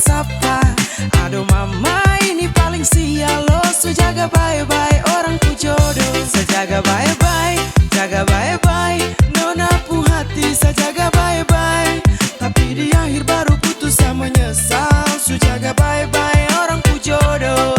sapa. Aduh mama ini paling sial lo. So jaga bye-bye orang ku jodoh. Sejaga bye-bye, jaga bye-bye. Nona pu hati sejaga bye-bye. Tapi di akhir baru putus sama menyesal. So jaga bye-bye orang ku jodoh.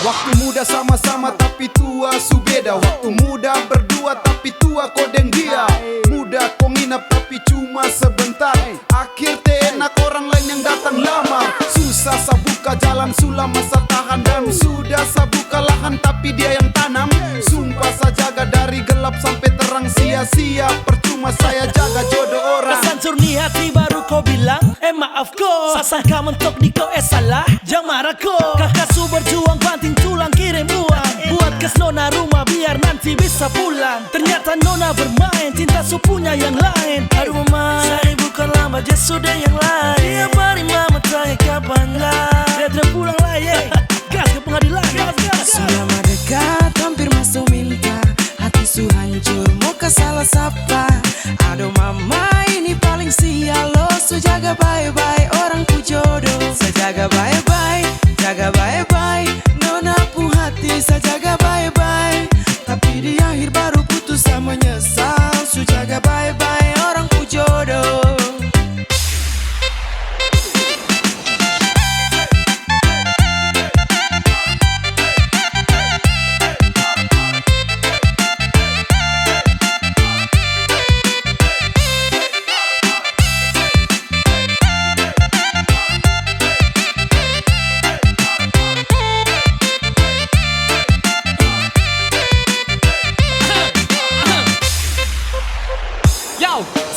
Waktu muda sama-sama tapi tua su beda. Waktu muda berdua tapi tua kau deng dia. Muda kau nginap tapi cuma sebentar. Akhir enak orang lain yang datang lama. Susah sabuka jalan sulam masa tahan. Dan sudah sabuka lahan tapi dia yang tanam. Sumpah saya jaga dari gelap sampai terang. Sia-sia percuma saya jaga jodoh orang. Kesancur ni hati baru kau bilang maaf ko. Sasangka mentok di kau salah. Jangan marah ko. Kakak su berjuang banting tulang kirim uang. Buat kes nona rumah biar nanti bisa pulang. Ternyata nona bermain cinta su punya yang lain. Aduh mama, saya bukanlah majes sudah yang lain. Dia bari mama tanya kapan lah. Dia terpulang lah ye. Gas ke pengadilan. Selama dekat hampir masuk minta. Hati su hancur mau ke salah sapa. Aduh mama ini paling sial lo. So jaga bye-bye orang ku jodoh. Sejaga bye-bye, jaga bye-bye. Nona pu hati sejaga bye-bye. Tapi di akhir baru putus sama menyesal. So jaga bye-bye orang ku jodoh.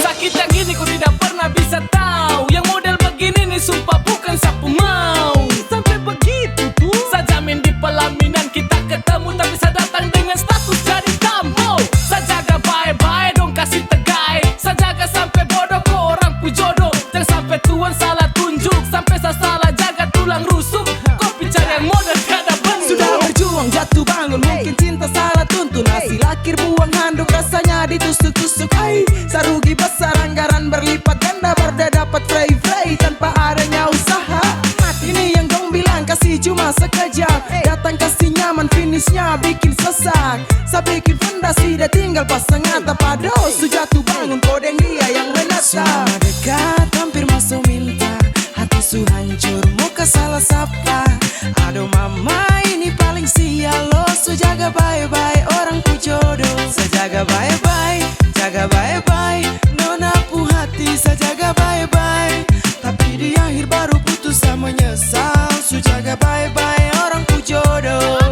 Sakit yang gini ku tidak pernah bisa tahu. Yang model begini nih sumpah bukan sapu mau. Sampai begitu tuh saya jamin di pelaminan kita ketemu. Tapi saya datang dengan status jadi tamu. Saya jaga bye-bye dong kasih tegai. Saya jaga sampai bodoh kok orang pu jodoh. Jangan sampai tuan salah tunjuk. Sampai saya salah jaga tulang rusuk. Kau bicara yang model kada benar. Sudah berjuang jatuh bangun. Mungkin cinta salah tuntun. Hasil akhir buang handuk rasanya ditusuk-tusuk. Sarugi besar anggaran berlipat ganda. Berda dapat frey tanpa adanya usaha. Ini yang dong bilang kasih cuma sekejap. Datang kasih nyaman finishnya bikin sesak. Saya bikin fondasi dia tinggal pasang atap. Aduh su jatuh bangun kodeng dia yang menatap. Selama dekat hampir masuk minta. Hati su hancur mau ke salah sapa. Aduh mama ini paling sial lo. So jaga bye-bye orang ku jodoh. Sejaga bye-bye, jaga bye-bye. Nona pu hati sejaga bye-bye. Tapi di akhir baru putus sama menyesal. So jaga bye-bye orang ku jodoh.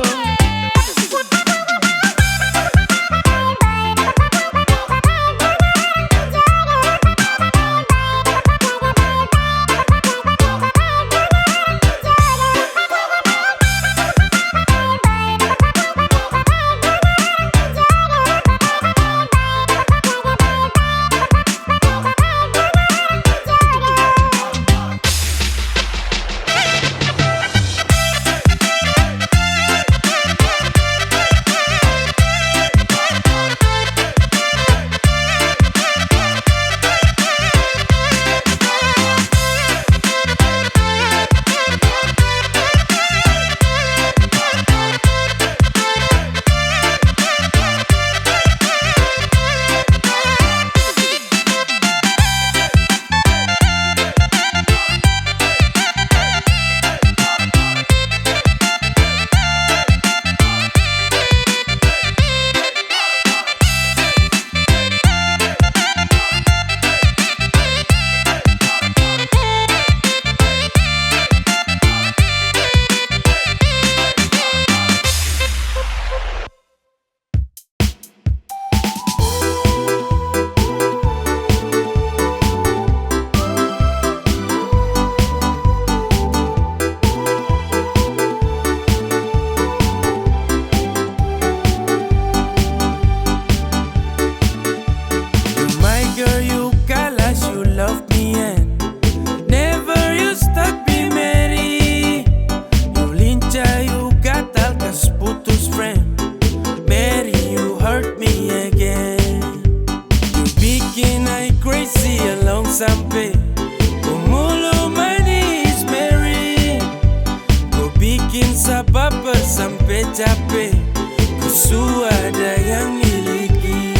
suffer sampai capek, ku suada yang miliki.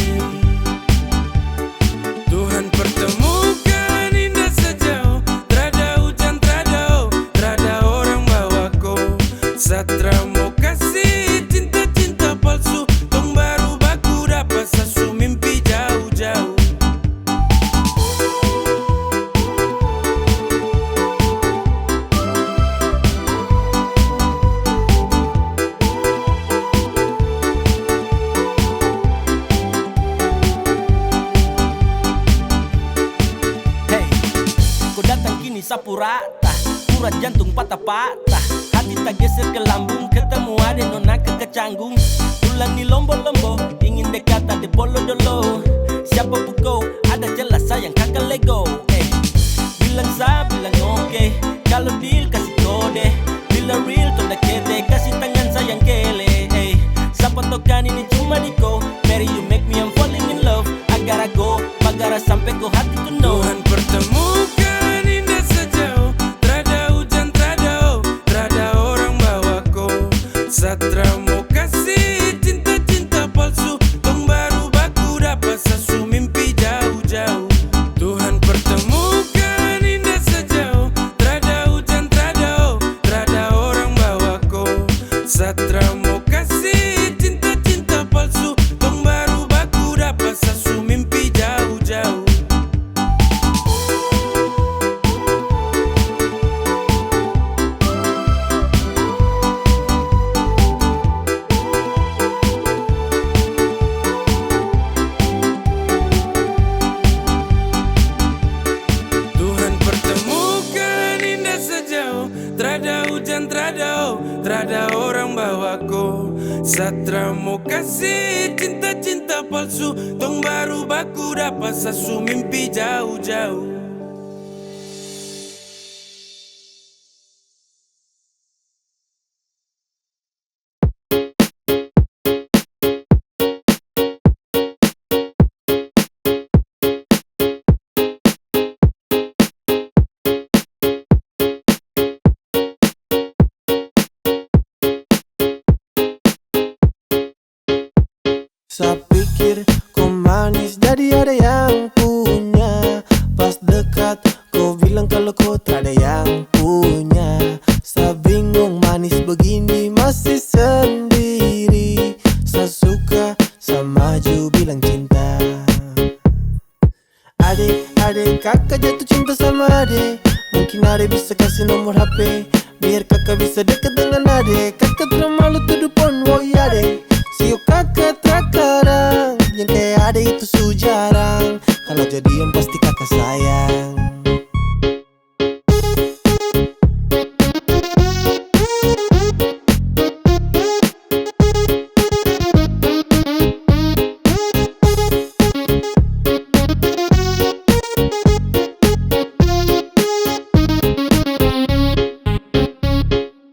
Tuhan pertemukan indah sejauh, trada hujan, trada orang bawa ko. Satra mau kasih cinta-cinta palsu, tong baru baku dapat sasu mimpi jauh-jauh. Sapu rata, urat jantung patah-patah, hati tak geser ke lambung, ketemu ada nona kecanggung. Pulang di lombo-lombo, ingin dekat ada bolo-dolo. Siapa pukau, ada jelas sayang kakak lego. Bilang sa, bilang oke, kalau deal kasih kode. Bila real tanda kete, kasih tangan sayang kele. Siapa tokan ini cuma diko, Mary you make me I'm falling in love. Agar go, magara sampai ko hati to know. Tuhan pertemukan indah sejauh, trada hujan, trada orang bawa ko. Satra mau kasih cinta-cinta palsu, tong baru baku dapat sasu mimpi jauh-jauh. Tuhan pertemukan indah sejauh, trada hujan, trada orang bawa ko. Satra mau kasih cinta-cinta palsu, tong baru baku dapat sasu mimpi jauh-jauh. Tuhan pertemukan indah sejauh, trada hujan, trada orang bawa ko. Satra mau kasih cinta-cinta palsu, tong baru baku dapat sasu mimpi jauh-jauh. Saya pikir kau manis jadi ada yang punya. Pas dekat kau bilang kalau kau tak ada yang punya. Saya bingung manis begini masih sendiri. Saya suka, saya maju bilang cinta. Adek, kakak jatuh cinta sama adek. Mungkin adek bisa kasih nomor HP, biar kakak bisa dekat dengan adek. Kakak terlalu malu tuduh pon, woi adek. Siu kakak terkadang, yang kayak adek itu su jarang. Kalau jadian pasti kakak sayang.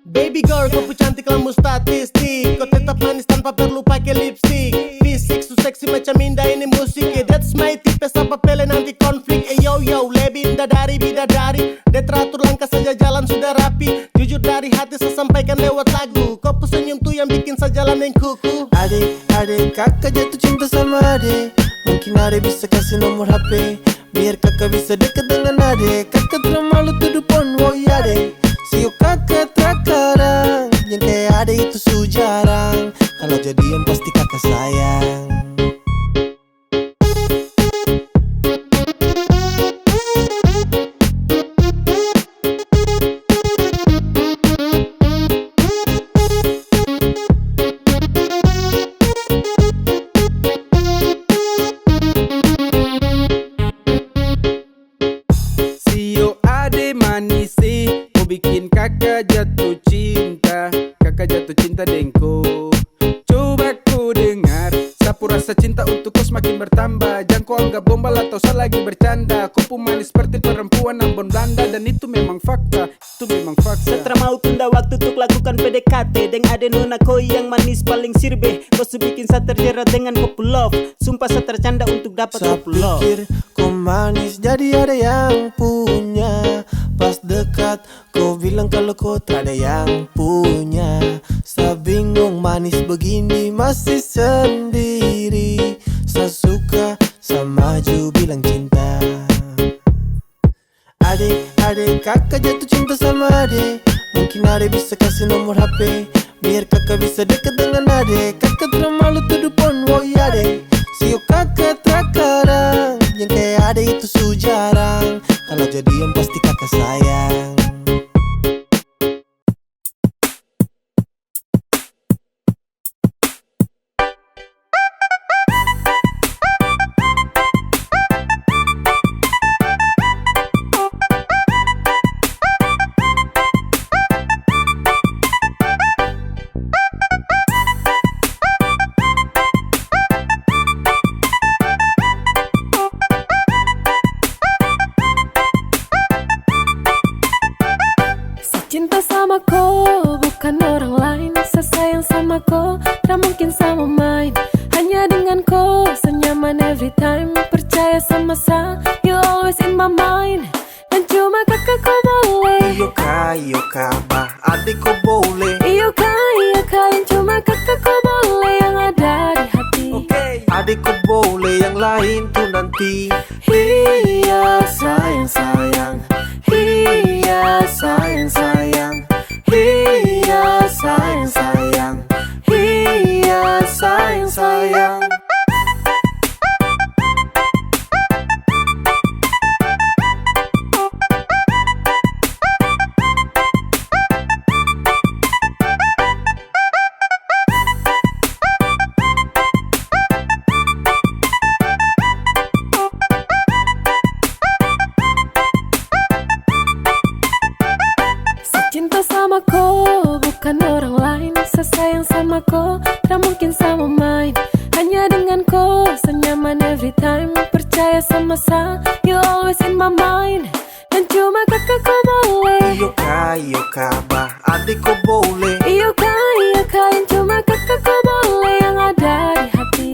Baby girl, kau pu cantik lampu statistik. Kau tetap manis tanpa perlu pakai lipstick. Fisik su seksi macam indah ini musik. That's my tipe, apa pele nanti konflik. Yo lebih indah dari bidadari. Dia teratur langkah saja jalan sudah rapi. Jujur dari hati saya sampaikan lewat lagu. Kau pu senyum tuh yang bikin saya jalan yang kuku. Adek, kakak jatuh cinta sama adek. Mungkin adek bisa kasih nomor HP, biar kakak bisa dekat dengan adek. Kakak terlalu malu tuduh pon, woi adek. Siu kakak terkadang, yang kayak adek itu su jarang. Kalau jadian pasti kakak sayang. Sio ade manisi, mau bikin kakak jatuh cinta. Kakak jatuh cinta dengko. Coba ku dengar, sa Sapu rasa cinta untuk kau semakin bertambah. Jangan kau anggap gombal atau saya lagi bercanda. Kau pun manis seperti perempuan Ambon Belanda. Dan itu memang fakta, itu memang fakta. Setelah mau tunda waktu untuk lakukan PDKT Deng ade nona koi yang manis paling sirbe. Kau sebikin saya terjerat dengan kopu love. Sumpah saya tercanda untuk dapat Saya kopu love. pikir kau manis jadi ada yang punya. Pas dekat kau bilang kalau kau tak ada yang punya. Saya bingung manis begini masih sendiri. Saya suka, saya maju bilang cinta. Adik, kakak jatuh cinta sama adik. Mungkin adik bisa kasih nomor HP biar kakak bisa dekat dengan adik. Kakak terlalu malu tuduh pon, woi adik. Sio kakak terkadang yang kayak adik itu su jarang. Kalau jadian pasti kakak sayang. Cinta sama kau, bukan orang lain. Saya sayang sama kau, tak mungkin sama main. Hanya dengan kau, senyaman every time. Percaya sama saya, you always in my mind. Dan cuma kakak kau boleh. Iyo kak, bah adik kau boleh. Iyo kak, yang cuma kakak kau boleh. Yang ada di hati. Adik kau boleh, yang lain tuh nanti. Iya sayang. Iya sayang. Iya sayang. Iya sayang. Cinta sama kau, bukan orang lain. Saya sayang sama kau, tak mungkin sama main. Hanya dengan kau, senyaman every time. Percaya sama saya, you always in my mind. Dan cuma kakak kau boleh. Iyo kak, bah adik kau boleh. Iyo kak, yang cuma kakak kau boleh. Yang ada di hati.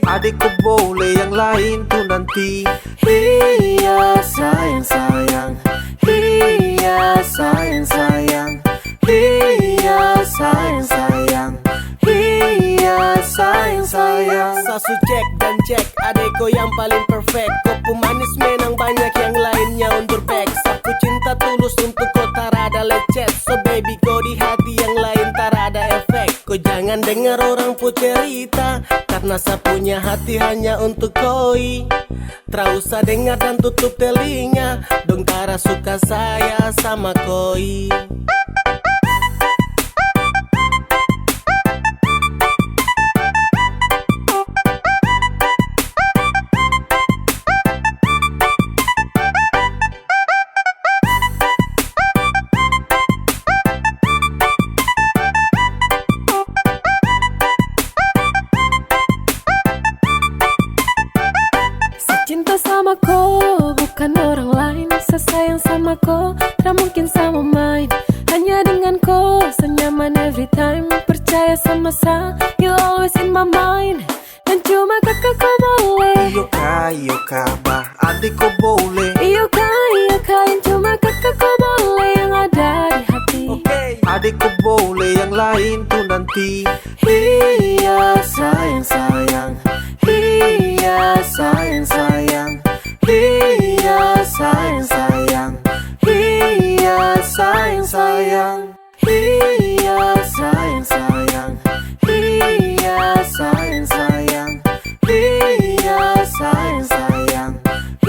Adik kau boleh, yang lain tuh nanti. Iya sayang. Iya sayang. Iya sayang. Iya sayang. Sasu cek dan cek, adeko yang paling perfect. Kopu manis menang banyak yang lainnya undur pack. Sapu cinta tulus untuk kau tarada lecet. So baby kau di hati yang lain tarada efek. Kau jangan dengar orang pu cerita, karena sapunya hati hanya untuk koi. Tra usah dengar dan tutup telinga, dong tara suka saya sama koi. Cinta sama kau, bukan orang lain. Saya sayang sama kau, tak mungkin sama main. Hanya dengan kau, senyaman every time. Percaya sama saya, you always in my mind. Dan cuma kakak kau boleh. Iyo kak, bah adik kau boleh. Iyo kak, yang cuma kakak kau boleh. Yang ada di hati. Adik kau boleh, yang lain tuh nanti. Iya sayang. Iya sayang. Iya sayang. Iya sayang. Iya sayang. Iya sayang. Iya sayang.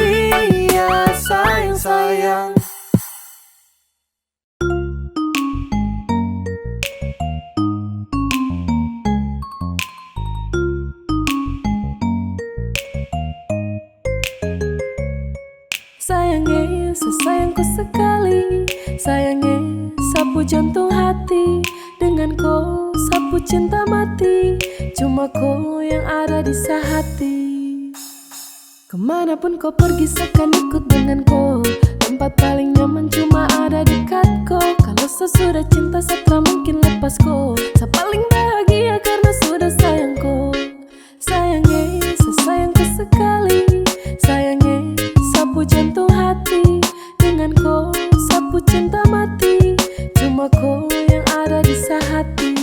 Iya sayang. Sayangnya, sesayangku sekali. Sayangnya, sapu jantung hati. Dengan kau sapu cinta mati. Cuma kau yang ada di sehati. Kemanapun kau pergi seakan ikut denganku. Tempat paling nyaman cuma ada dekatku. Kalau sesudah cinta setelah mungkin lepas kau. Saya paling bahagia karena sudah sayangku. Sayangnya, sesayangku sekali. Sayangnya, sapu jantung hati. Dengan kau, sapu cinta mati. Cuma kau yang ada di sehati.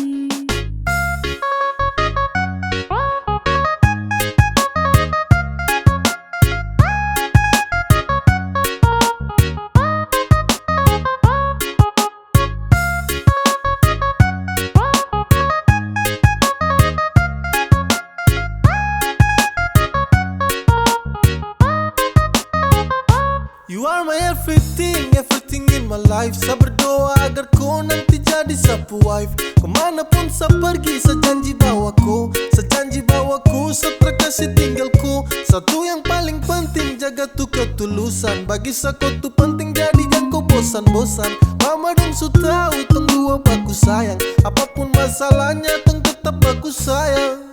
You are my everything, everything in my life. Saya berdoa agar kau nanti jadi sapu wife. Kemanapun saya pergi, saya janji bawaku. Saya janji bawaku, saya terkasih tinggalku. Satu yang paling penting, jaga tuh ketulusan. Bagi saya kau tuh penting, jadi jangan kau bosan-bosan. Mama dong su tahu, tong dua baku sayang. Apapun masalahnya, tong tetap baku sayang.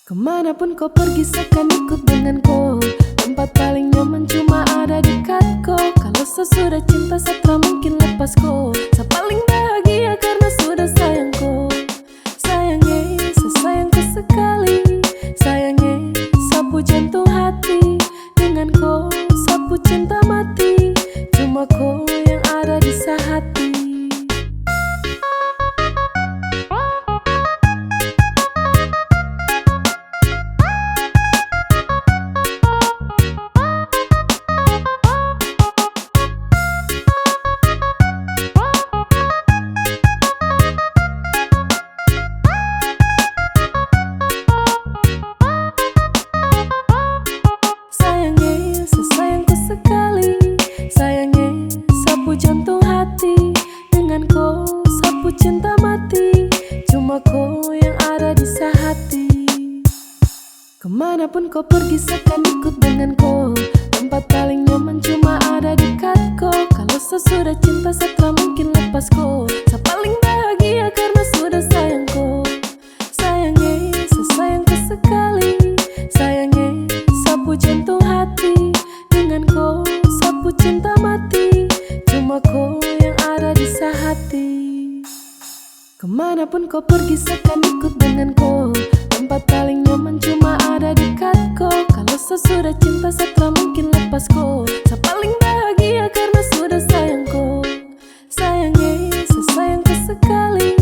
Kemanapun kau pergi seakan ikut denganku. Tempat paling nyaman cuma ada dekatku. Kalau sesudah cinta setelah mungkin lepas kau. Saya paling bahagia karena sudah sayangku. Sayangnya, sesayangku sekali. Sayangnya, sapu jantung hati. Dengan kau, sapu cinta mati. Cuma kau yang ada di sehati. Sayangnya, sesayangku sekali. Sayangnya, sapu jantung hati. Dengan kau, sapu cinta mati. Cuma kau yang ada di sehati. Kemanapun kau pergi seakan ikut denganku. Tempat paling nyaman cuma ada dekatku. Kalau sesudah cinta setelah mungkin lepas kau. Saya paling bahagia karena sudah sayangku. Sayangnya, sesayangku sekali. Sayangnya, sapu jantung hati. Dengan kau, sapu cinta mati. Cuma kau yang ada di sehati. Kemanapun kau pergi seakan ikut denganku. Tempat paling nyaman cuma ada dekatku. Kalau sesudah cinta setelah mungkin lepas kau. Saya paling bahagia karena sudah sayangku. Sayangnya, sesayangku sekali.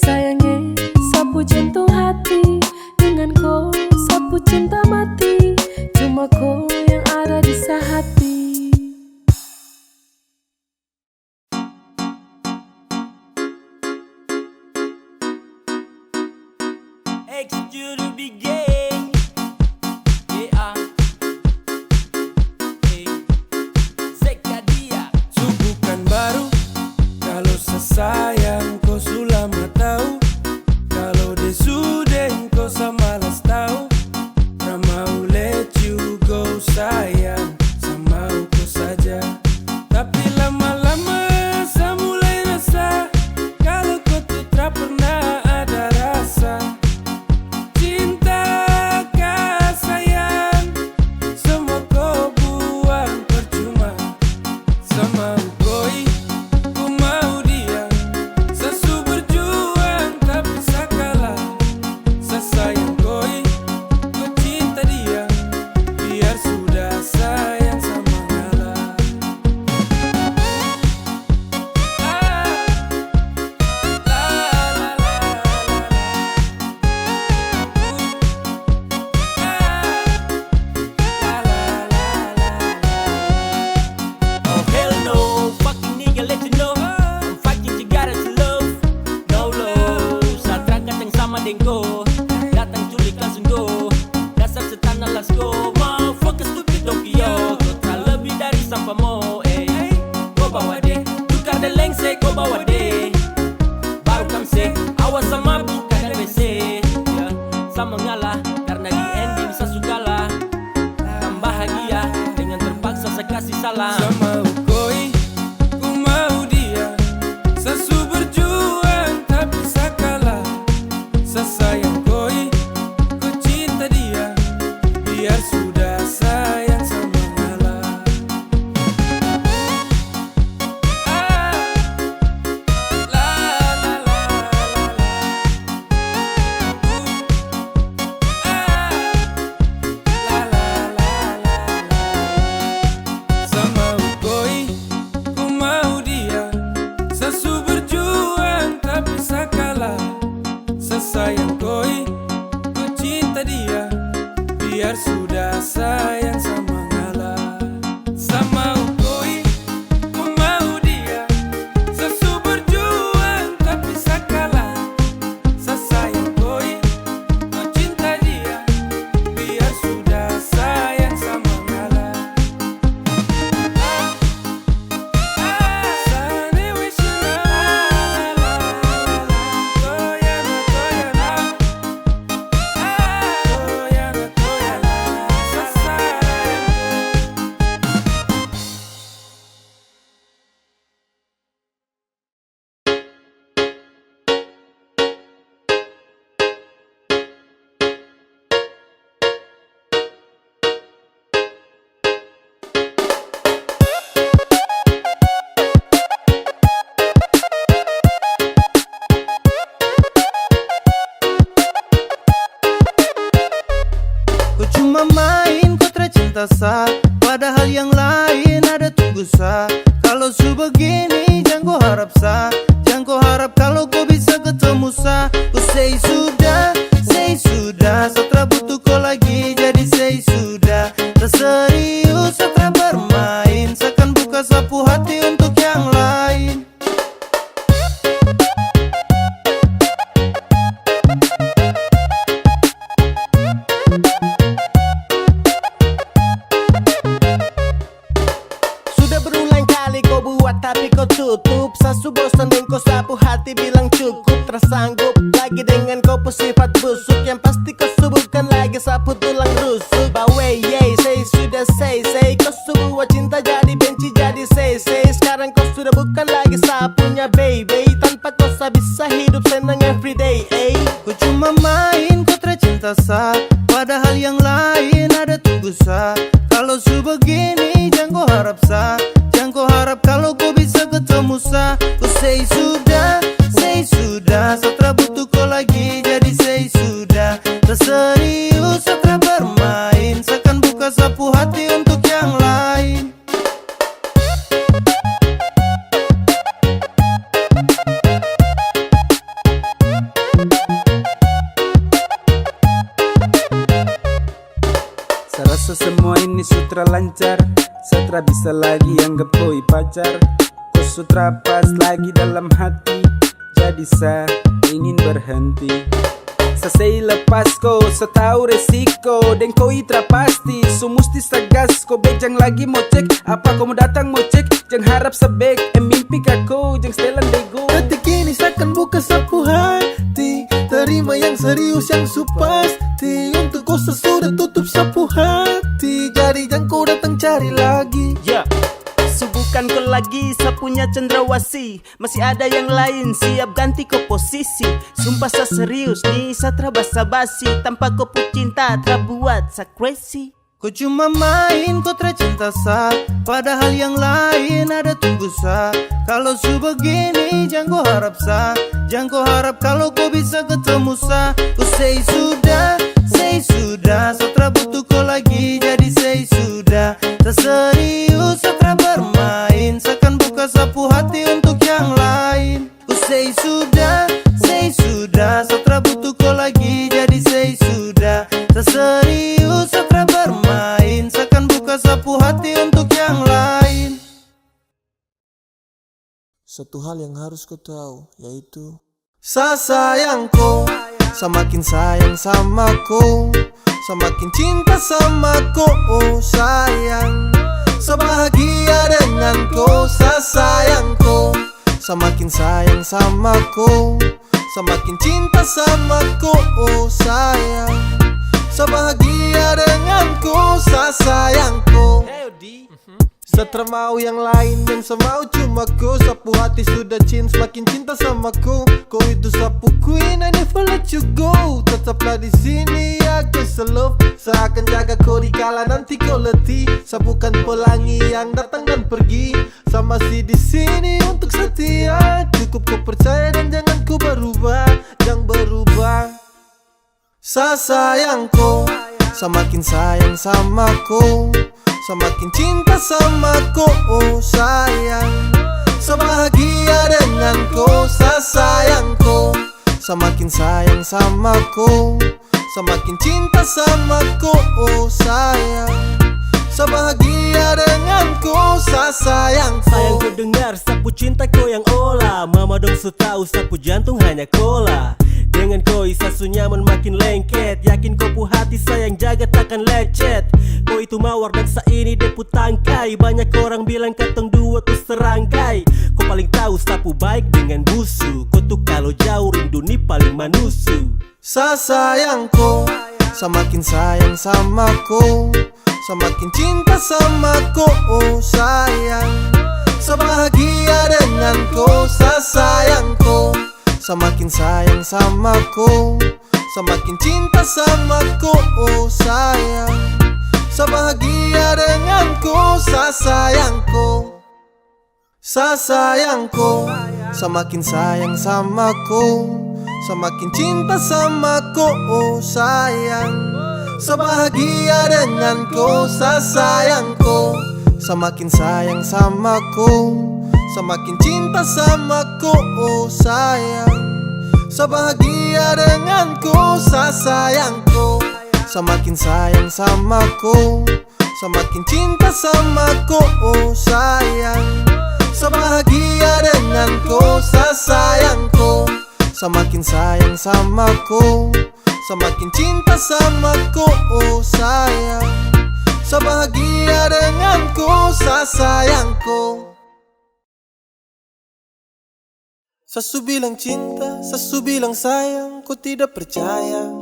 Sayangnya, sapu jantung hati. Dengan kau, sapu cinta mati. Cuma kau yang ada di sehati. Execute to begin. Yeah. Hey. Zekadia. Subukan baru. Kalau sesayang kau sudah tahu. Kalau desuden kau samalas tahu. Ramau let you go sayang. Sama kau saja. Tapi lama-lama saya mulai rasa. Kalau kau tuh tak pernah ada rasa. Cinta kah sayang. Semua kau buang percuma. Sama koi, ku mau dia. Sesu berjuang tapi saya kalah. Saya sayang koi, ku cinta dia. Biar sudah sayang sama ngalah. Oh hell no, fucking nigga let you know. I'm fucking Cigara to love. No low, saat berangkat yang sama dengko. Datang culik langsung go. Dasar setan alas go. Motherfucker stupid Tokyo. Kau tak lebih dari sampah mo. Kau bawa deh, tukar deh lengse kau bawa deh. Baru kamse, awas sama bukan dan WC. Ya, sama ngalah karena di ending saya sukalah. Kan bahagia dengan terpaksa saya kasih salam. Sama koi, ku mau dia. Sesu berjuang tapi saya kalah. cinta sah, padahal yang lain ada tunggu sah. Kalau su begini jangan kau harap sah, jangan kau harap kalau kau bisa ketemu sah. Ku say sudah, setelah butuh kau lagi, jadi say sudah. Terserius setelah bermain, seakan buka sapu hati untuk yang lain. Sudah berulang kali kau buat tapi kau tutup. Sasu bosan dan kau sapu hati bilang cukup. Tersanggup lagi dengan kau pesifat busuk. Yang pasti kau subuhkan lagi sapu tulang rusuk. Bawe yey, say sudah say. Kau sebuah cinta jadi benci jadi say. Sekarang kau sudah bukan lagi sapunya baby. Tanpa kau bisa hidup senang everyday. Ku cuma main kau tercinta sah, padahal yang lain ada tunggu sah. Kalau su begini jangan kau harap sah, jangan kau harap kalau kau bisa ketemu sah. Ku say sudah, setelah butuh kau lagi, jadi say sudah. Terserius setelah bermain, seakan buka sapu hati untuk yang lain. Serasa semua ini sutra lancar, Satra bisa lagi anggap koi pacar. Kau sutra pas lagi dalam hati, jadi saya ingin berhenti. Selesai lepas kau, setahu resiko, dan kau itra pasti. So musti sagas, kau bejang lagi mau cek. Apa kau mau datang mau cek, jangan harap sebek. Mimpi kau, jangan setelan bego. Detik ini seakan buka sapu hati, terima yang serius yang supasti. Untuk kau sesudah tutup sapu hati, jadi jangan kau datang cari lagi. Ya, subuhkan kau lagi sapunya cendrawasih. Masih ada yang lain siap ganti kau posisi. Sumpah sa serius nih satra basa-basi. Tanpa kau pun cinta terbuat sa crazy. Kau cuma main kau tercinta sah, padahal yang lain ada tunggu sah. Kalau su begini jangan kau harap sah, jangan kau harap kalau kau bisa ketemu sah. Ku say sudah, setelah butuh kau lagi, jadi say sudah. Terserius setelah bermain, seakan buka sapu hati untuk yang lain. Ku say sudah, setelah butuh kau lagi, jadi say sudah. Terserius setelah bermain, seakan buka sapu hati untuk yang lain. Satu hal yang harus kau tahu, yaitu sayangku, semakin sayang sama ku, semakin cinta sama ku, oh sayang. Sebahagia dengan ku, sayangku, semakin sayang sama ku, semakin cinta sama ku, oh sayang. Sebahagia denganku, sayangku. Setelah mau yang lain yang semau cuma ku, sapu hati sudah semakin cinta sama ku. Kau itu sapu queen, I never let you go. Tetaplah di sini aku selop, seakan jaga kau di kala nanti kau letih. Sapukan pelangi yang datang dan pergi, sama si di sini untuk setia. Cukup kau percaya dan jangan ku berubah, jangan berubah. Sayangku, semakin sayang sama ku, semakin cinta sama ku, oh sayang. Sebahagia denganku, sayangku, semakin sayang sama ku, semakin cinta sama ku, oh sayang. Sebahagia denganku, sayangku. Sayang ku dengar sapu cinta kau yang olah. Mama dong su tahu sapu jantung hanya kola. Dengan kau sasu nyaman makin lengket. Yakin kau pu hati sayang jaga takkan lecet. Kau itu mawar dan sa ini depu tangkai. Banyak orang bilang katong dua tuh serangkai. Kau paling tahu sapu baik dengan busu. Kau tuh kalau jauh rindu nih paling manusu. Sayangku, semakin sayang sama ku, semakin cinta sama ku, oh sayang. Sebahagia denganku, sayangku, semakin sayang sama ku, semakin cinta sama ku, oh sayang. Sebahagia denganku, sayangku. Sayangku, semakin sayang sama ku, semakin cinta sama ku, oh sayang. sebahagia denganku, sayangku. Semakin sayang samaku, semakin cinta samaku, oh sayang. Sebahagia denganku, sayangku. Semakin sayang samaku, semakin cinta samaku, oh sayang. Sebahagia denganku, sayangku. Semakin sayang samaku, semakin cinta samaku, oh sayang. Sebahagia denganku, sayangku. Sesu bilang cinta, sesu bilang sayang, ku tidak percaya.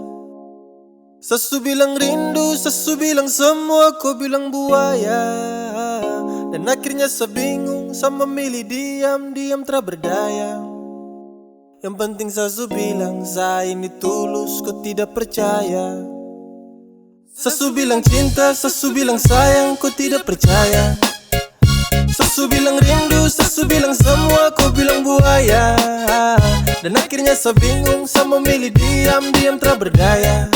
Sesu bilang rindu, sesu bilang semua, ku bilang buaya. Dan akhirnya sebingung, sama memilih diam-diam tak berdaya. Yang penting sesu bilang saya ini tulus, ku tidak percaya. Sesu bilang cinta, sesu bilang sayang, ku tidak percaya. Sesu bilang rindu, sesu bilang semua, ku bilang buaya. Dan akhirnya saya bingung, saya memilih diam-diam tak berdaya.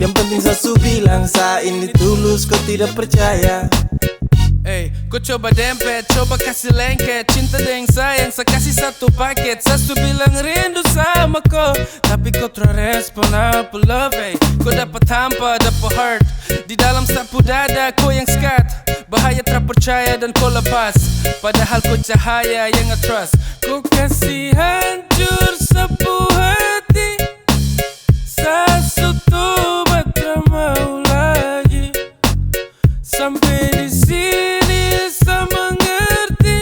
Yang penting sesu bilang saya ini tulus, ku tidak percaya. Hey, kau coba dempet, coba kasih lengket. Cinta dengan sayang, saya kasih satu paket. Sesu bilang rindu sama kau, tapi kau terrespon apa love, hey. Kau dapat hampa, dapat heart. Di dalam sapu dada, kau yang skat. Bahaya terpercaya dan kau lepas. Padahal kau cahaya yang nge-trust. Kau kasih hancur sapu hati. Sesu tuh tak mau lagi. Sampai di sini saya mengerti,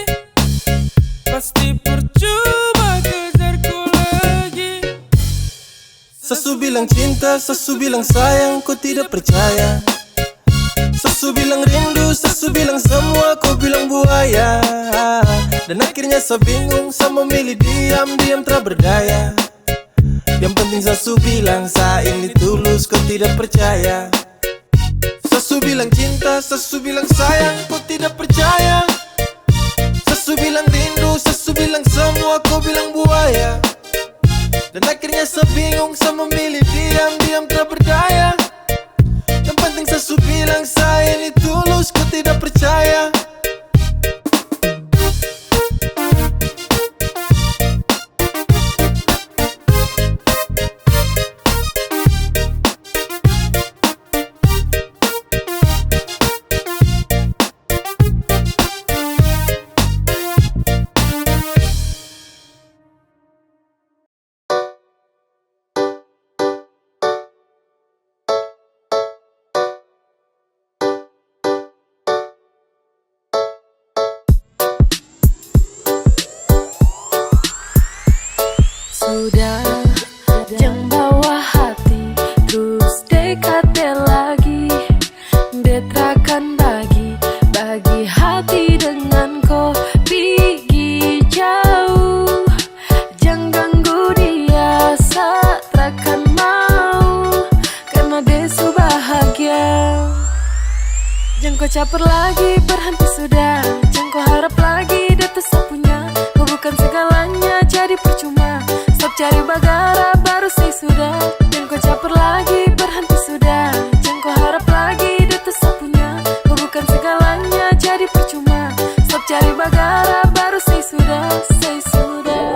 pasti percuma kejarku lagi. Sesu bilang cinta, sesu bilang sayang, ku tidak percaya. Sesu bilang rindu, sesu bilang semua, ku bilang buaya. Dan akhirnya saya bingung, saya memilih diam-diam tak berdaya. Yang penting sesu bilang saya ini tulus, ku tidak percaya. Sesu bilang cinta, sesu bilang sayang, ku tidak percaya. Sesu bilang rindu, sesu bilang semua, ku bilang buaya. Dan akhirnya saya bingung, saya memilih diam-diam tak berdaya. Yang penting sesu bilang saya ini tulus, ku tidak percaya. Sudah, jangan bawa hati, terus dekat dia lagi. Detrakan bagi hati dengan kau pergi jauh. Jangan ganggu dia, saat takkan mau, karena dia su bahagia. Jangan kau caper lagi, berhenti sudah. Jangan kau harap lagi, dia tetap punya. Kau bukan segalanya, jadi percuma. Stop cari bagara, baru say sudah. Jangan kau caper lagi, berhenti sudah. Jangan kau harap lagi, dia tetap punya. Kau bukan segalanya, jadi percuma. Stop cari bagara, baru say sudah, say sudah.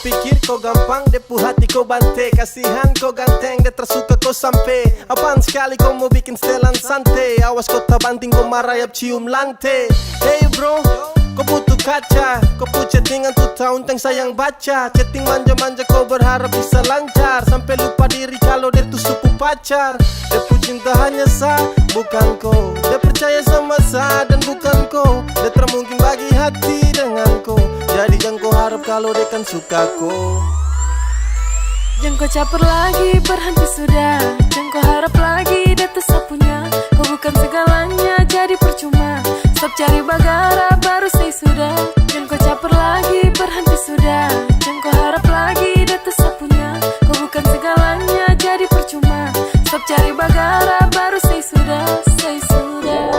Pikir kau gampang, depu hati kau bante. Kasihan kau ganteng, dia tersuka kau sampai. Apaan sekali kau mau bikin setelan santai. Awas kau tak banting, kau marayap cium lantai. Hey bro, kau butuh kaca. Kau put chattingan tuh tahun teng sayang baca. Chatting manja-manja kau berharap bisa lancar. Sampai lupa diri kalau dia tuh suku pacar. Depu cinta hanya sah, bukan kau. Dia percaya sama sah dan bukan kau. Dia termungkin bagi hati dengan kau. Jadi jangan kau harap kalau dia kan suka kau. Jangan kau caper lagi, berhenti sudah. Jangan kau harap lagi, dia tetap punya. Kau bukan segalanya, jadi percuma. Stop cari bagara, baru say sudah. Jangan kau caper lagi, berhenti sudah, jangan kau harap lagi dia tuh sapunya. Kau bukan segalanya jadi percuma. Stop cari bagara baru say sudah, say sudah.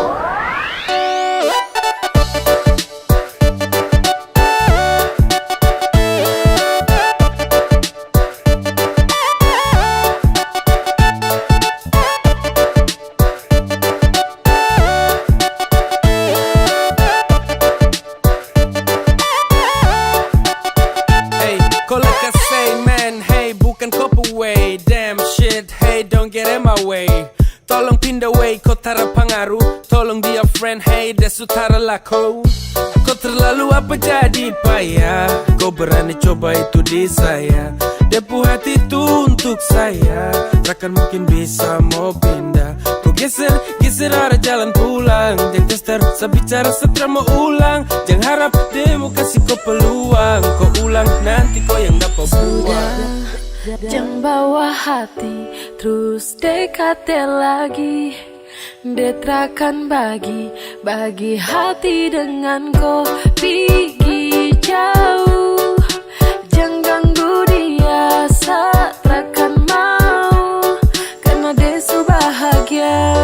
Tolong pindah way, kau tara pengaruh. Tolong dia friend, hey desu tara lako. Kau terlalu apa jadi payah. Kau berani coba itu di saya. Depu hati itu untuk saya. Takkan mungkin bisa mau pindah. Kau geser ada jalan pulang. Jangan tester, sebicara setelah mau ulang. Jangan harap demo kasih kau peluang. Kau ulang nanti kau yang dapat buang. Jangan bawa hati, terus dekati lagi. Detrakan bagi hati dengan kau pergi jauh. Jangan ganggu dia saat rakan mau, karena dia su bahagia.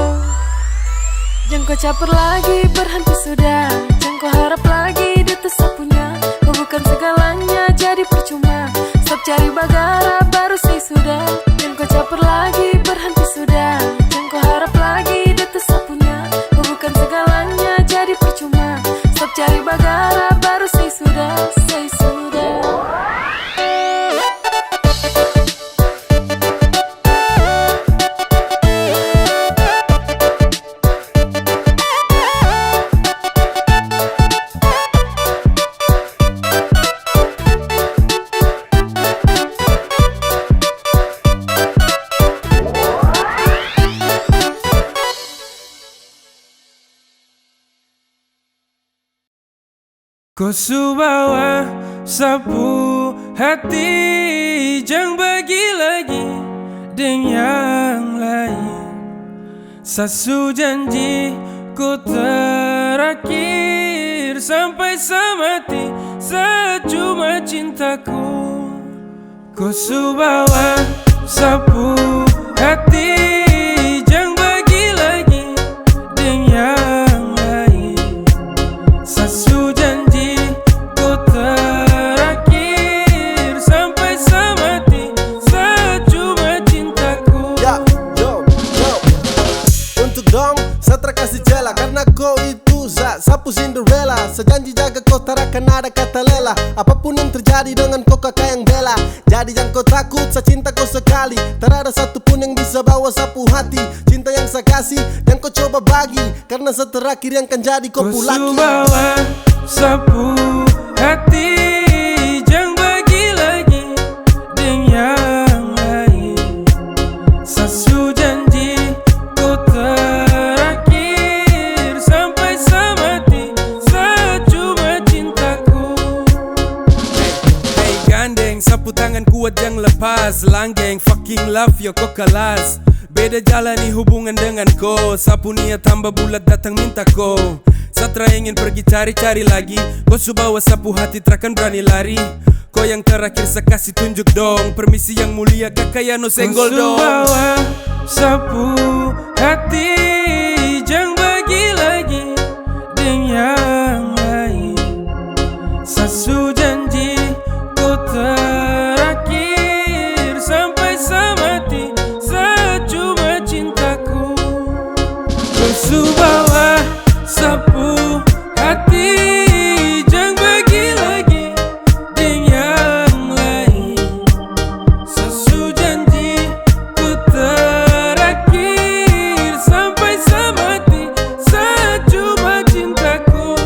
Jangan kau caper lagi, berhenti sudah. Jangan kau harap lagi dia tuh sapunya. Kau bukan segalanya jadi percuma. Stop cari bagara baru say sudah. Jangan kau caper lagi, berhenti sudah. Jangan kau harap lagi dia tuh sapunya. Kau bukan segalanya jadi percuma. Stop cari bagara baru say sudah, say sudah. Kau subawa sapu hati, jangan bagi lagi dengan yang lain. Sasu janji ku terakhir sampai semati, secuma cintaku. Kau subawa sapu hati, jangan bagi lagi dengan yang lain. Sasu janji terakhir sampai semati, secuma cintaku. Untuk dong, Satra kasih jela karena kau itu sapu Cinderella. Sejanji jaga kau tarakan ada kata lela. Apapun yang terjadi dengan kau kakak yang bela. Jadi jangan kau takut, saya cinta kau sekali. Tak ada satupun yang bisa bawa sapu hati. Cinta yang saya kasih dan kau coba bagi, karena seterakhir yang kan jadi kau pulaki. Kau bawa sapu hati, jangan bagi lagi dengan yang lain. Sasu janji ku terakhir sampai semati, secuma cintaku. Hey gandeng, sapu tangan kuat jangan lepas. Langgeng, fucking love yo kau kelas. Beda jalani hubungan dengan kau. Sapu niat tambah bulat datang minta kau. Satra ingin pergi cari-cari lagi. Kau subawa sapu hati takkan berani lari. Kau yang terakhir saya kasih tunjuk dong. Permisi yang mulia kakak ya no senggol dong. Kau subawa sapu hati, jangan bagi lagi dengan yang lain. Sasu janji ku terakhir sampai semati, secuma cintaku. Kau subawa sapu hati, jangan bagi lagi dengan yang lain. Sasu janji ku terakhir sampai semati, secuma cintaku.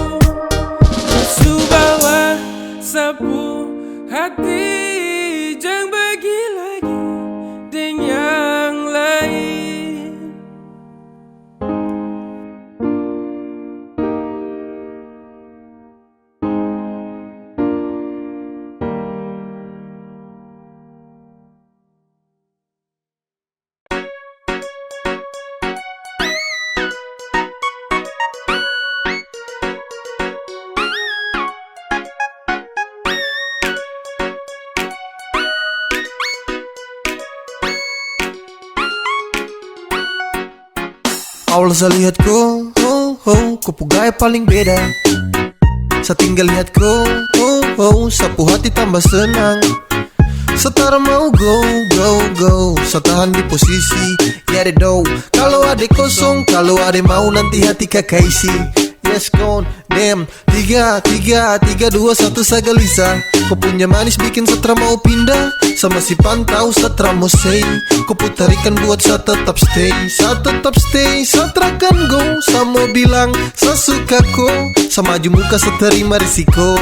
Kau bawa sapu hati, jangan bagi lagi dengan yang lain. Awal saya lihat kau, kau gaya paling beda. Saya tinggal lihat kau, sapu hati tambah senang. Setara mau go, saya tahan di posisi. Ya do, kalau ada kosong, kalau ada mau nanti hati kakak isi. Yes gone, damn. 3, 2, 1 saya gelisah. Kau punya manis bikin setra mau pindah. Sama si pantau setra mau say. Kau putarikan buat saya tetap stay. Saya terakan go. Saya mau bilang saya suka kau. Saya maju muka saya terima risiko.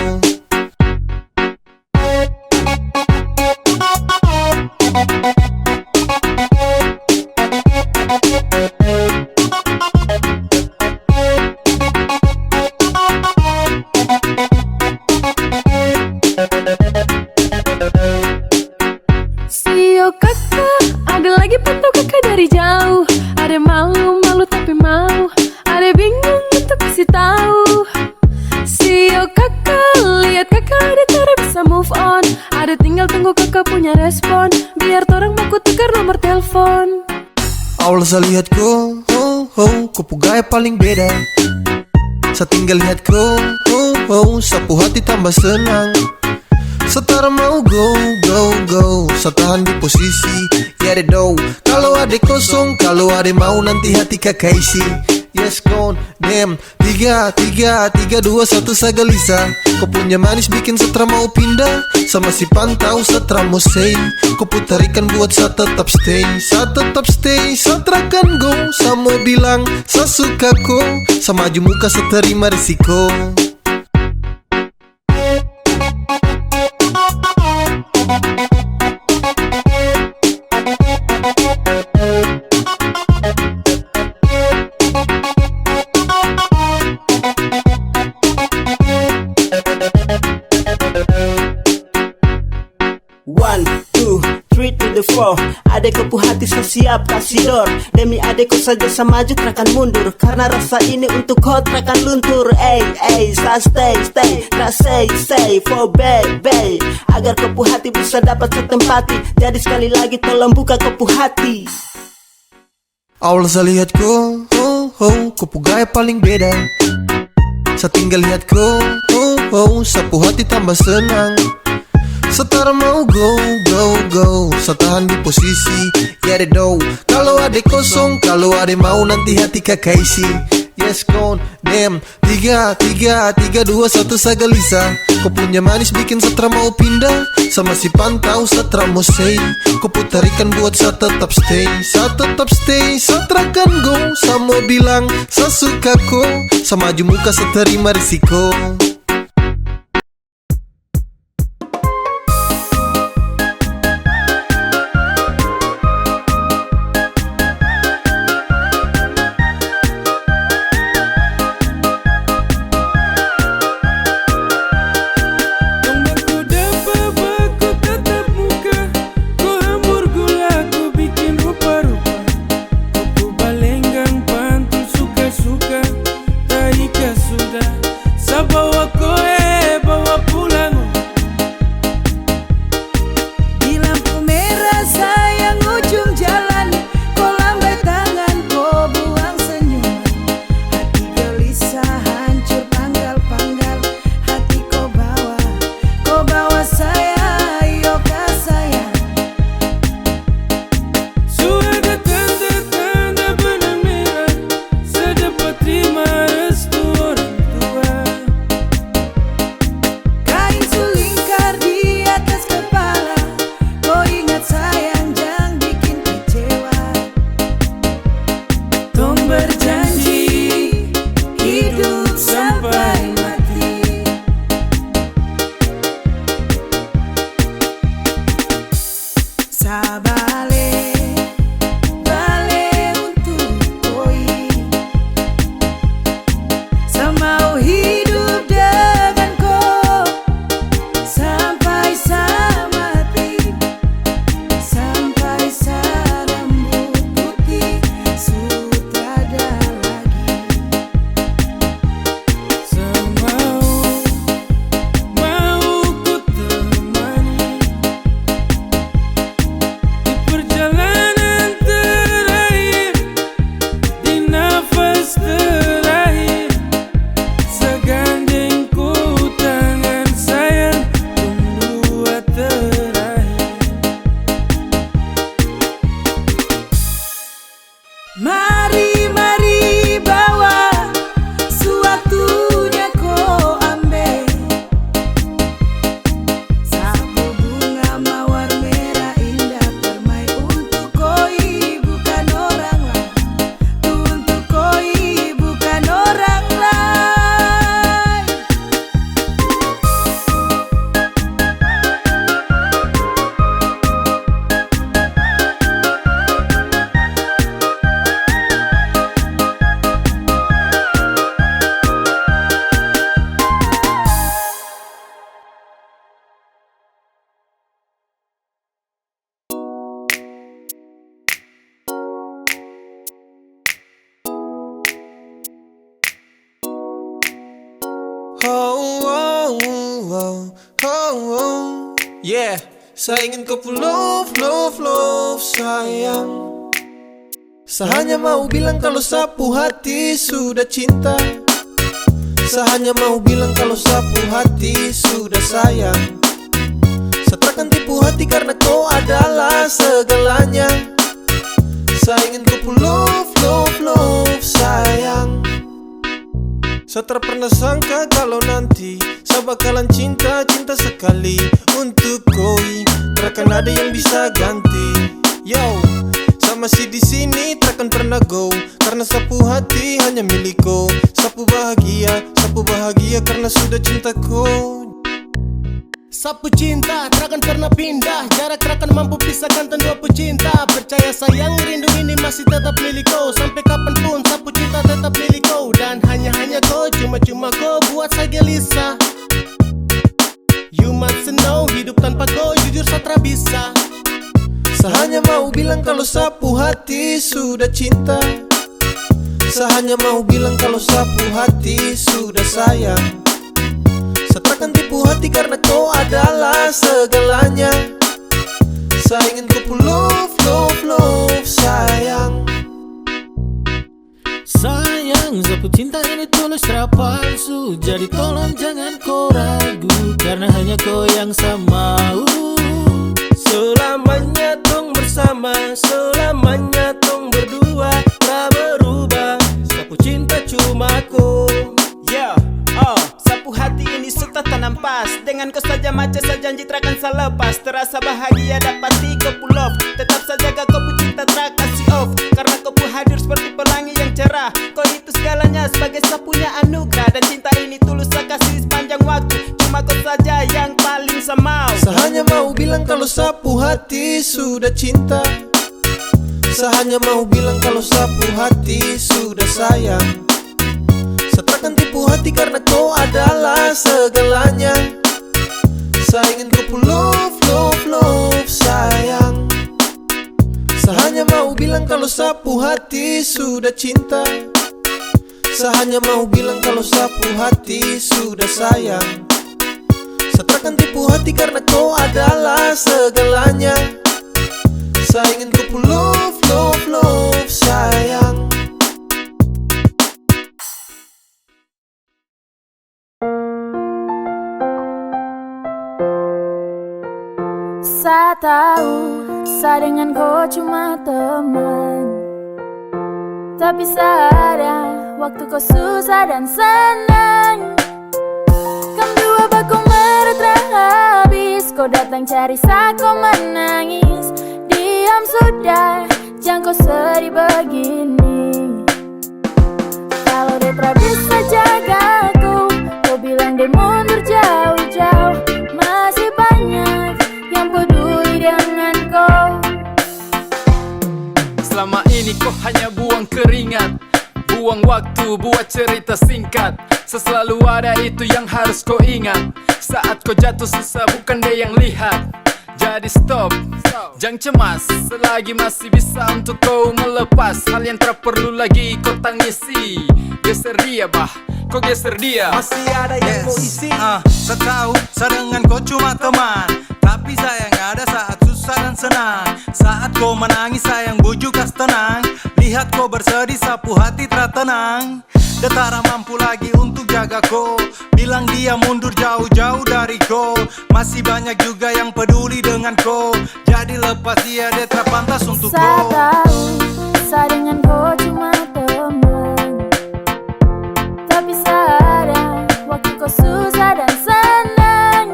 Sio kakak, ada lagi pantau kakak dari jauh. Ada malu tapi mau. Ada bingung untuk kasih tahu. Sio kakak, lihat kakak ada cara bisa move on. Ada tinggal tunggu kakak punya respon. Biar torang mau tukar nomor telepon. Awal saya lihat kau, kau gaya paling beda. Saya tinggal lihat kau, sapu hati tambah senang. Setara mau go, saya tahan di posisi. Ya do, kalau ada kosong, kalau ada mau nanti hati kakak isi. Yes gone, damn. 3, 2, 1 saya gelisah. Kau punya manis bikin setra mau pindah. Sama si pantau setra mau say. Kau putarikan buat saya tetap stay. Saya terakan go. Saya mau bilang saya suka kau. Saya maju muka saya terima risiko. One, two, three to the four. Adek kepu hati saya siap kasih door. Demi adekku saja saya maju terakan mundur. Karena rasa ini untuk kau terakan luntur. Saya stay, tak say for baby. Agar kepu hati bisa dapat setempati. Jadi sekali lagi tolong buka kepu hati. Awal saya lihat kau, kau gaya paling beda. Saya tinggal lihat kau, sapu hati tambah senang. Setara mau go, saya tahan di posisi. Ya do, kalau ada kosong, kalau ada mau nanti hati kakak isi. Yes gone, damn. 3, 2, 1 saya gelisah. Kau punya manis bikin setra mau pindah. Sama si pantau setra mau say. Kau putarikan buat saya tetap stay. Saya terakan go. Saya mau bilang saya suka kau. Saya maju muka saya terima risiko. Yeah, saya ingin kau love, love, love sayang. Saya hanya mau bilang kalau sapu hati sudah cinta. Saya hanya mau bilang kalau sapu hati sudah sayang. Saya takkan tipu hati karena kau adalah segalanya. Saya ingin kau love, love, love sayang. Saya tak pernah sangka kalau nanti saya bakalan cinta, cinta sekali untuk koi. Takkan ada yang bisa ganti. Yo, saya masih di sini, takkan pernah go. Karena sapu hati hanya milikku. Sapu bahagia karena sudah cintaku. Sapu cinta, takkan pernah pindah. Jarak takkan mampu pisahkan dua pecinta. Percaya sayang, rindu ini masih tetap milikku. Sampai kapanpun sapu cinta tetap milikku. Dan hanya kau, cuma kau buat saya gelisah. You must know, hidup tanpa kau jujur saya tak bisa. Saya hanya mau bilang kalau sapu hati sudah cinta. Saya hanya mau bilang kalau sapu hati sudah sayang. Saya takkan tipu hati karena kau adalah segalanya. Saya ingin kau love, love, love sayang. Sayang, sapu cinta ini tulus tak palsu. Jadi tolong jangan kau ragu, karena hanya kau yang saya mau. Selamanya tong bersama, selamanya tong berdua, tak berubah. Sapu cinta cuma kau. Yeah, sapu hati ini sudah tanam pas. Dengan kau saja macam saya janji takkan saya lepas. Terasa bahagia dapati kau pull off. Tetap saja kau cinta tak kasih off. Karena kau hadir seperti pelangi yang cerah. Kau itu segalanya sebagai sapunya anugerah. Dan cinta ini tulus saya kasih sepanjang waktu. Cuma kau saja yang paling saya mau. Saya hanya mau bilang kalau sapu hati sudah cinta. Saya hanya mau bilang kalau sapu hati sudah sayang. Saya takkan tipu hati karena kau adalah segalanya. Saya ingin kau love, love, love sayang. Saya hanya mau bilang kalau sapu hati sudah cinta. Saya hanya mau bilang kalau sapu hati sudah sayang. Saya takkan tipu hati karena kau adalah segalanya. Saya ingin kau love, love, love sayang. Saya tahu, saya dengan kau cuma teman. Tapi saya ada waktu kau susah dan senang. Kamu dua baku meretrah habis. Kau datang cari saya, kau menangis. Diam sudah, jangan kau sedih begini. Kalau dia tak bisa jagaku, kau bilang dia mundur jauh-jauh. Masih banyak yang peduli dengan kau. Selama ini kau hanya buang keringat, buang waktu buat cerita singkat. Selalu ada itu yang harus kau ingat. Saat kau jatuh susah bukan dia yang lihat. Jadi stop, jangan cemas. Selagi masih bisa untuk kau melepas. Hal yang tak perlu lagi kau tangisi. Geser dia bah, kau geser dia. Masih ada yang mau isi. Saya tahu saya dengan kau cuma teman. Tapi sayang ada saat susah dan senang. Saat kau menangis sayang bujuk kas tenang. Lihat kau bersedih sapu hati tak tenang. Dia tak mampu lagi untuk jaga kau. Bilang dia mundur jauh-jauh dari kau. Masih banyak juga yang peduli dengan kau. Jadi lepas dia tak pantas untuk kau. Saya tahu, saya dengan kau cuma teman. Tapi saya ada waktu kau susah dan senang.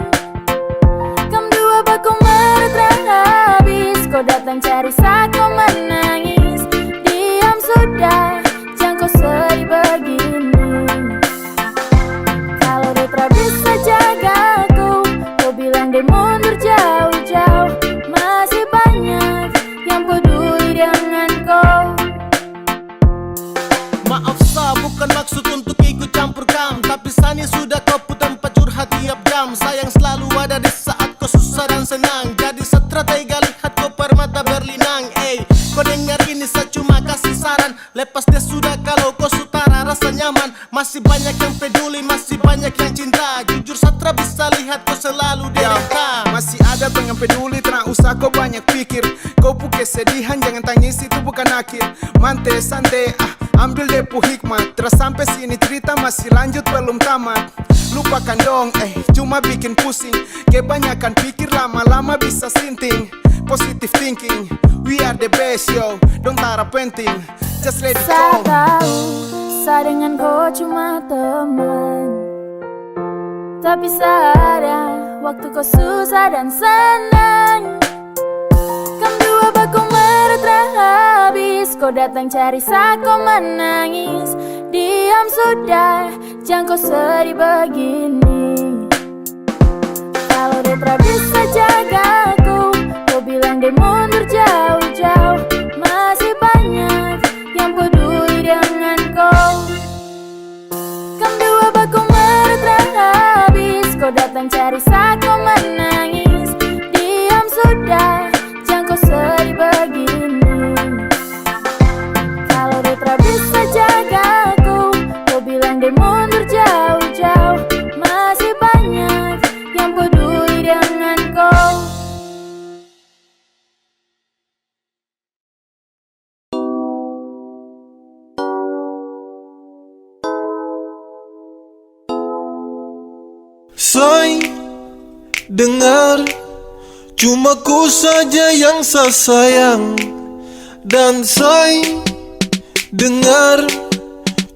Kamu dua baku meretrah habis. Kau datang cari saya, kau menangis. Diam sudah, jangan kau sedih begini. Kalau dia tak bisa jagaku, kau bilang dia mundur jauh-jauh. Masih banyak yang peduli dengan kau. Maaf sa, bukan maksud untuk ikut campur kam. Tapi sani sudah kau tempat curhat tiap jam. Sayang selalu ada di saat kau susah dan senang. Jadi strategi lihat kau permata berlinang. Kau dengar ini saya cuma kasih saran. Lepas dia sudah kalau kau sutara rasa nyaman. Masih banyak yang peduli, masih banyak yang cinta. bisa lihat kau selalu derita. Masih ada pengen peduli, tak usah kau banyak pikir. Kau pu kesedihan, jangan tangis, itu bukan akhir. Mante santai, ambil depu hikmat. Terus sampai sini cerita masih lanjut belum tamat. Lupakan dong, cuma bikin pusing. Kebanyakan pikir lama-lama bisa sinting. Positive thinking, we are the best yo. Don't tara penting, just let it Saya go. tahu, saya dengan kau cuma teman, tapi sadar waktu kau susah dan senang. Kam dua bakung merut habis, kau datang cari saat kau menangis. Diam sudah, jangan kau sedih begini. Kalau dia tak bisa jagaku, kau bilang dia mundur jauh-jauh. Masih banyak yang peduli dengan kau. Kam dua bakung merut habis, kau datang cari saat kau menangis. Diam sudah, jangan kau sedih begini. Kalau dia tak bisa jagaku, kau bilang dia mundur jauh-jauh. Masih banyak yang peduli dengan kau. Say, dengar, cuma ku saja yang saya sayang. Dan say, dengar,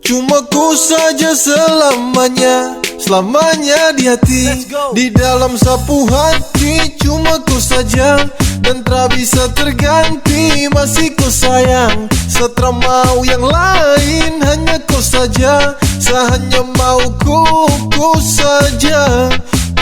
cuma ku saja selamanya. Selamanya di hati, di dalam sapu hati. Cuma ku saja dan tak bisa terganti. Masih ku sayang, setelah mau yang lain. Hanya ku saja, saya hanya mau ku saja.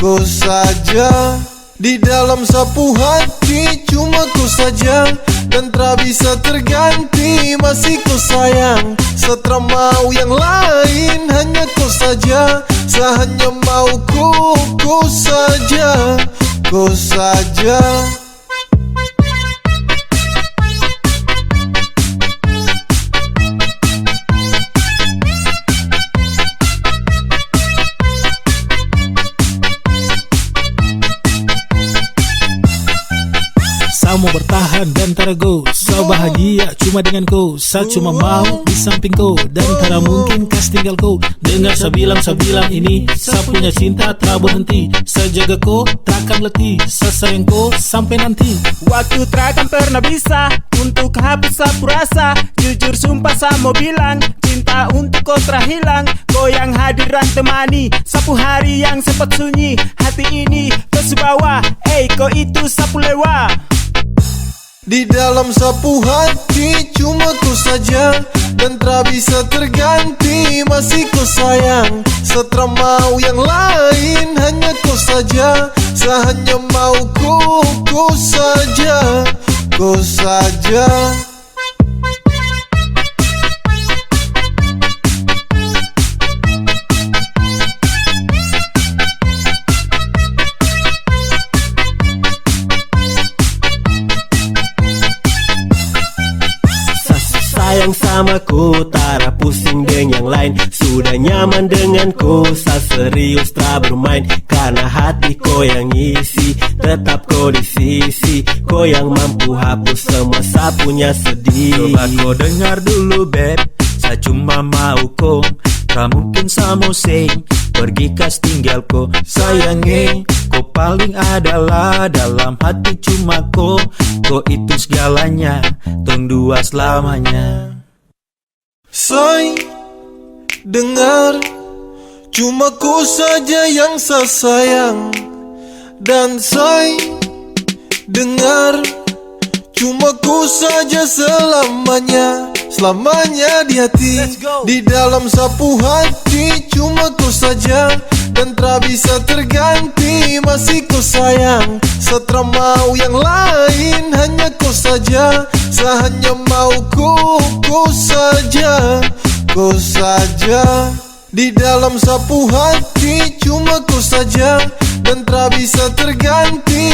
Ku saja di dalam sapu hati. Cuma ku saja dan tak bisa terganti. Masih ku sayang, setelah mau yang lain. Hanya ku saja, saya hanya mau ku saja. Ku saja. Saya mau bertahan dan tarago. Saya bahagia cuma dengan kau. Saya cuma mau di samping kau, dan tak mungkin kas tinggal kau. Dengar saya bilang ini, saya punya cinta tak berhenti. Saya jaga kau, takkan letih. Saya sayang kau sampai nanti. Waktu takkan pernah bisa untuk hapus sapu rasa. Jujur sumpah saya mau bilang, cinta untuk kau terhilang. Kau yang hadiran temani sapu hari yang sempat sunyi. Hati ini terus bawa, kau itu sapu lewa. Di dalam sapu hati cuma ku saja dan tak bisa terganti. Masih ku sayang, setelah mau yang lain. Hanya ku saja, saya hanya mau ku saja. Ku saja. Sayang sama ku, tak pusing dengan yang lain. Sudah nyaman denganku, saya serius tak bermain. Karena hati kau yang isi, tetap kau di sisi. Kau yang mampu hapus semua saya punya sedih. Coba kau dengar dulu beb, saya cuma mau kau. Tak mungkin saya mau say, pergi kas tinggal kau. Sayangi, kau paling adalah dalam hati cuma kau. Kau itu segalanya, tong dua selamanya. Say, dengar, cuma ku saja yang saya sayang. Dan say, dengar, cuma ku saja selamanya. Selamanya di hati, di dalam sapu hati. Cuma ku saja dan tak bisa terganti. Masih ku sayang, setelah mau yang lain. Hanya ku saja, saya hanya mau ku saja. Ku saja. Di dalam sapu hati cuma ku saja dan tak bisa terganti.